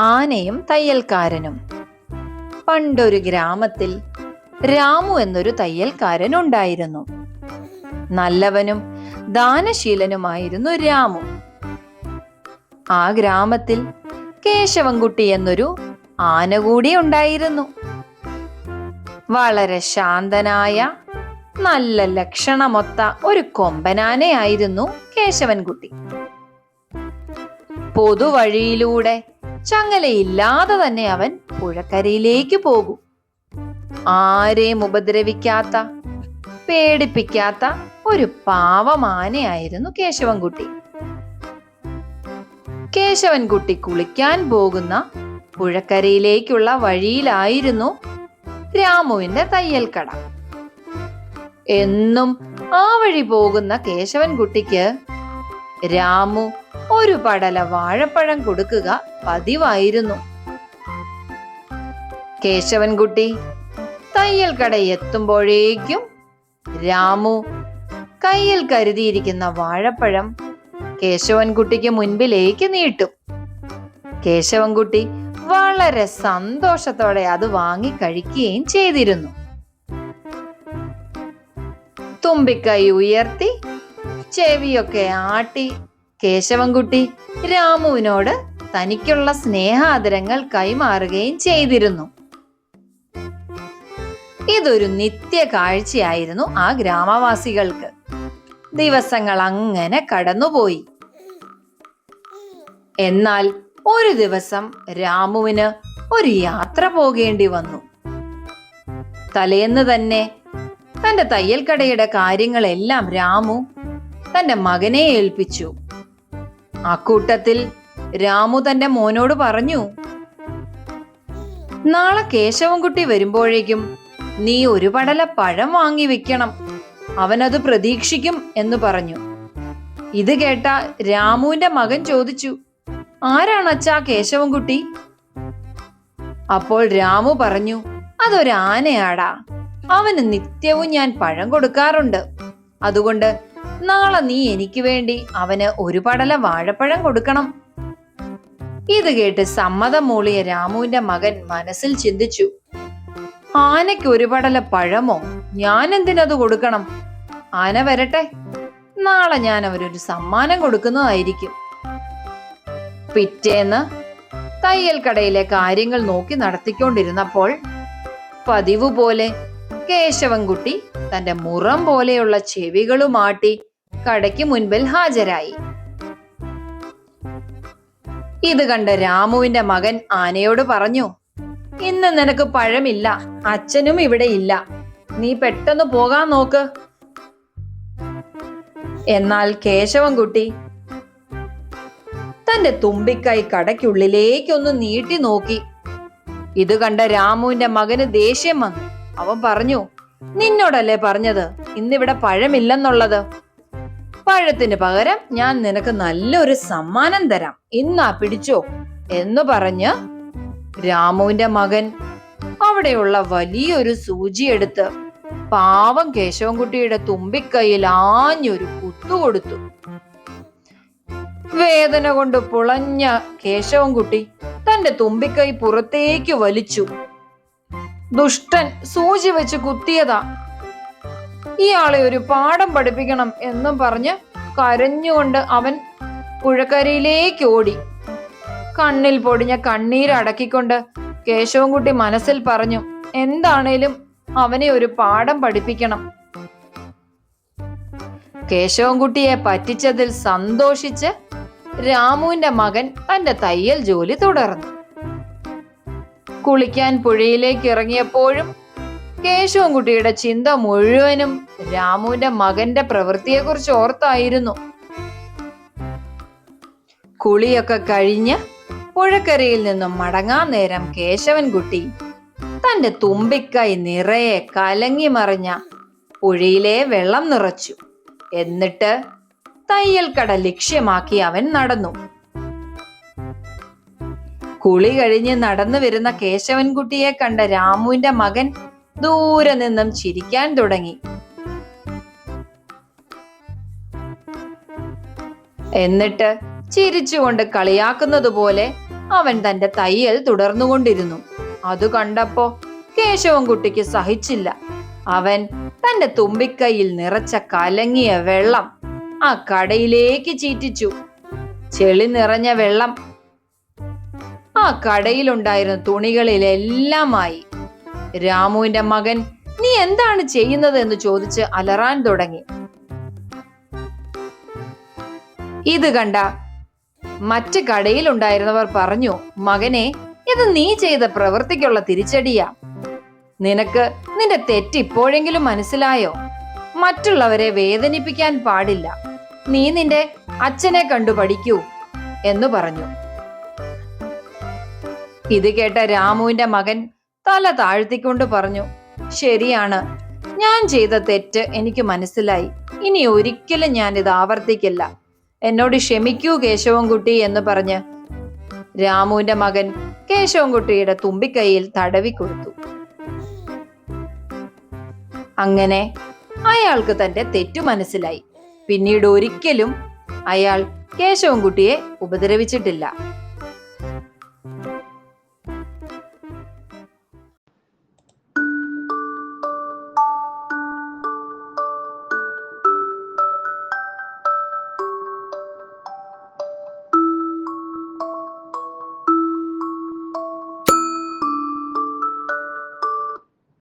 ആനയും തയ്യൽക്കാരനും. പണ്ടൊരു ഗ്രാമത്തിൽ രാമു എന്നൊരു തയ്യൽക്കാരൻ ഉണ്ടായിരുന്നു. നല്ലവനും ദാനശീലനുമായിരുന്നു രാമു. ആ ഗ്രാമത്തിൽ കേശവൻകുട്ടി എന്നൊരു ആന കൂടി ഉണ്ടായിരുന്നു. വളരെ ശാന്തനായ നല്ല ലക്ഷണമൊത്ത ഒരു കൊമ്പനാനയായിരുന്നു കേശവൻകുട്ടി. പൊതുവഴിയിലൂടെ ചങ്ങലയില്ലാതെ തന്നെ അവൻ പുഴക്കരയിലേക്ക് പോകും. ആരെയും ഉപദ്രവിക്കാത്ത, പേടിപ്പിക്കാത്ത ഒരു പാവമാനയായിരുന്നു കേശവൻകുട്ടി. കേശവൻകുട്ടി കുളിക്കാൻ പോകുന്ന പുഴക്കരയിലേക്കുള്ള വഴിയിലായിരുന്നു രാമുവിന്റെ തയ്യൽക്കട. എന്നും ആ വഴി പോകുന്ന കേശവൻകുട്ടിക്ക് രാമു ഒരു പടല വാഴപ്പഴം കൊടുക്കുക പതിവായിരുന്നു. കേശവൻകുട്ടി തയ്യൽക്കട എത്തുമ്പോഴേക്കും രാമു കയ്യിൽ കരുതിയിരിക്കുന്ന വാഴപ്പഴം കേശവൻകുട്ടിക്ക് മുൻപിലേക്ക് നീട്ടും. കേശവൻകുട്ടി വളരെ സന്തോഷത്തോടെ അത് വാങ്ങി കഴിക്കുകയും ചെയ്തിരുന്നു. തുമ്പിക്കൈ ഉയർത്തി ചെവിയൊക്കെ ആട്ടി കേശവൻകുട്ടി രാമുവിനോട് തനിക്കുള്ള സ്നേഹാദരങ്ങൾ കൈമാറുകയും ചെയ്തിരുന്നു. ഇതൊരു നിത്യ കാഴ്ചയായിരുന്നു ആ ഗ്രാമവാസികൾക്ക്. ദിവസങ്ങൾ അങ്ങനെ കടന്നുപോയി. എന്നാൽ ഒരു ദിവസം രാമുവിന് ഒരു യാത്ര പോകേണ്ടി വന്നു. തലേന്ന് തന്നെ തന്റെ തയ്യൽക്കടയുടെ കാര്യങ്ങളെല്ലാം രാമു തന്റെ മകനെ ഏൽപ്പിച്ചു. അക്കൂട്ടത്തിൽ രാമു തന്റെ മോനോട് പറഞ്ഞു, നാളെ കേശവൻകുട്ടി വരുമ്പോഴേക്കും നീ ഒരു പടല പഴം വാങ്ങി വെക്കണം, അവനത് പ്രതീക്ഷിക്കും എന്ന് പറഞ്ഞു. ഇത് കേട്ട രാമുവിന്റെ മകൻ ചോദിച്ചു, ആരാണച്ചാ കേശവൻകുട്ടി? അപ്പോൾ രാമു പറഞ്ഞു, അതൊരു ആനയാടാ, അവന് നിത്യവും ഞാൻ പഴം കൊടുക്കാറുണ്ട്. അതുകൊണ്ട് നാളെ നീ എനിക്ക് വേണ്ടി അവന് ഒരു പടല വാഴപ്പഴം കൊടുക്കണം. ഇത് കേട്ട് സമ്മതം മൂളിയ രാമുവിന്റെ മകൻ മനസ്സിൽ ചിന്തിച്ചു, ആനയ്ക്ക് ഒരു പടല പഴമോ? ഞാൻ എന്തിനത് കൊടുക്കണം? ആന വരട്ടെ, നാളെ ഞാൻ അവരൊരു സമ്മാനം കൊടുക്കുന്നതായിരിക്കും. പിറ്റേന്ന് തയ്യൽക്കടയിലെ കാര്യങ്ങൾ നോക്കി നടത്തിക്കൊണ്ടിരുന്നപ്പോൾ പതിവ് പോലെ കേശവൻകുട്ടി തന്റെ മുറം പോലെയുള്ള ചെവികളുമാട്ടി കടയ്ക്ക് മുൻപിൽ ഹാജരായി. ഇത് കണ്ട രാമുവിന്റെ മകൻ ആനയോട് പറഞ്ഞു, ഇന്ന് നിനക്ക് പഴമില്ല, അച്ഛനും ഇവിടെ ഇല്ല, നീ പെട്ടെന്ന് പോകാൻ നോക്ക്. എന്നാൽ കേശവൻകുട്ടി തന്റെ തുമ്പിക്കൈ കടയ്ക്കുള്ളിലേക്കൊന്ന് നീട്ടി നോക്കി. ഇത് കണ്ട രാമുവിന്റെ മകന് ദേഷ്യം വന്നു. അവൻ പറഞ്ഞു, നിന്നോടല്ലേ പറഞ്ഞത് ഇന്നിവിടെ പഴമില്ലെന്നുള്ളത്? പഴത്തിന് പകരം ഞാൻ നിനക്ക് നല്ലൊരു സമ്മാനം തരാം, ഇന്നാ പിടിച്ചോ എന്ന് പറഞ്ഞ് രാമുവിന്റെ മകൻ അവിടെയുള്ള വലിയൊരു സൂചി എടുത്ത് പാവം കേശവൻകുട്ടിയുടെ തുമ്പിക്കൈയിൽ ആഞ്ഞൊരു കുത്തുകൊടുത്തു. വേദന കൊണ്ട് പുളഞ്ഞ കേശവൻകുട്ടി തന്റെ തുമ്പിക്കൈ പുറത്തേക്ക് വലിച്ചു. ദുഷ്ടൻ സൂചി വെച്ച് കുത്തിയതാ, ഇയാളെ ഒരു പാഠം പഠിപ്പിക്കണം എന്നും പറഞ്ഞ് കരഞ്ഞുകൊണ്ട് അവൻ പുഴക്കരയിലേക്ക് ഓടി. കണ്ണിൽ പൊടിഞ്ഞ കണ്ണീരടക്കിക്കൊണ്ട് കേശവൻകുട്ടി മനസ്സിൽ പറഞ്ഞു, എന്താണേലും അവനെ ഒരു പാഠം പഠിപ്പിക്കണം. കേശവൻകുട്ടിയെ പറ്റിച്ചതിൽ സന്തോഷിച്ച് രാമുവിന്റെ മകൻ തന്റെ തയ്യൽ ജോലി തുടർന്നു. കുളിക്കാൻ പുഴയിലേക്ക് ഇറങ്ങിയപ്പോഴും കേശവൻകുട്ടിയുടെ ചിന്ത മുഴുവനും രാമുവിന്റെ മകന്റെ പ്രവൃത്തിയെക്കുറിച്ച് ഓർത്തായിരുന്നു. കുളിയൊക്കെ കഴിഞ്ഞ് പുഴക്കരയിൽ നിന്നും മടങ്ങാൻ നേരം കേശവൻകുട്ടി തന്റെ തുമ്പിക്കൈ നിറയെ കലങ്ങി മറിഞ്ഞ പുഴയിലെ വെള്ളം നിറച്ചു. എന്നിട്ട് തയ്യൽക്കട ലക്ഷ്യമാക്കി അവൻ നടന്നു. കുളി കഴിഞ്ഞ് നടന്നു വരുന്ന കേശവൻകുട്ടിയെ കണ്ട രാമുവിന്റെ മകൻ ദൂരെ നിന്നും ചിരിക്കാൻ തുടങ്ങി. എന്നിട്ട് ചിരിച്ചുകൊണ്ട് കളിയാക്കുന്നത് പോലെ അവൻ തന്റെ തയ്യൽ തുടർന്നുകൊണ്ടിരുന്നു. അത് കണ്ടപ്പോ കേശവൻകുട്ടിക്ക് സഹിച്ചില്ല. അവൻ തന്റെ തുമ്പിക്കൈയിൽ നിറച്ച കലങ്ങിയ വെള്ളം ആ കടയിലേക്ക് ചീറ്റിച്ചു. ചെളി നിറഞ്ഞ വെള്ളം ആ കടയിലുണ്ടായിരുന്ന തുണികളിലെല്ലാമായി. രാമുവിന്റെ മകൻ നീ എന്താണ് ചെയ്യുന്നത് എന്ന് ചോദിച്ച് അലറാൻ തുടങ്ങി. ഇത് കണ്ട മറ്റ് കടയിലുണ്ടായിരുന്നവർ പറഞ്ഞു, മകനെ, ഇത് നീ ചെയ്ത പ്രവൃത്തിക്കുള്ള തിരിച്ചടിയാ. നിനക്ക് നിന്റെ തെറ്റ് ഇപ്പോഴെങ്കിലും മനസ്സിലായോ? മറ്റുള്ളവരെ വേദനിപ്പിക്കാൻ പാടില്ല. നീ നിന്റെ അച്ഛനെ കണ്ടു പഠിക്കൂ എന്ന് പറഞ്ഞു. ഇത് കേട്ട രാമുവിന്റെ മകൻ തല താഴ്ത്തിക്കൊണ്ട് പറഞ്ഞു, ശരിയാണ്, ഞാൻ ചെയ്ത തെറ്റ് എനിക്ക് മനസ്സിലായി. ഇനി ഒരിക്കലും ഞാൻ ഇത് ആവർത്തിക്കില്ല. എന്നോട് ക്ഷമിക്കൂ കേശവൻകുട്ടി എന്ന് പറഞ്ഞ് രാമുവിന്റെ മകൻ കേശവൻകുട്ടിയുടെ തുമ്പിക്കൈയിൽ തടവിക്കൊടുത്തു. അങ്ങനെ അയാൾക്ക് തന്റെ തെറ്റു മനസ്സിലായി. പിന്നീട് ഒരിക്കലും അയാൾ കേശവൻകുട്ടിയെ ഉപദ്രവിച്ചിട്ടില്ല.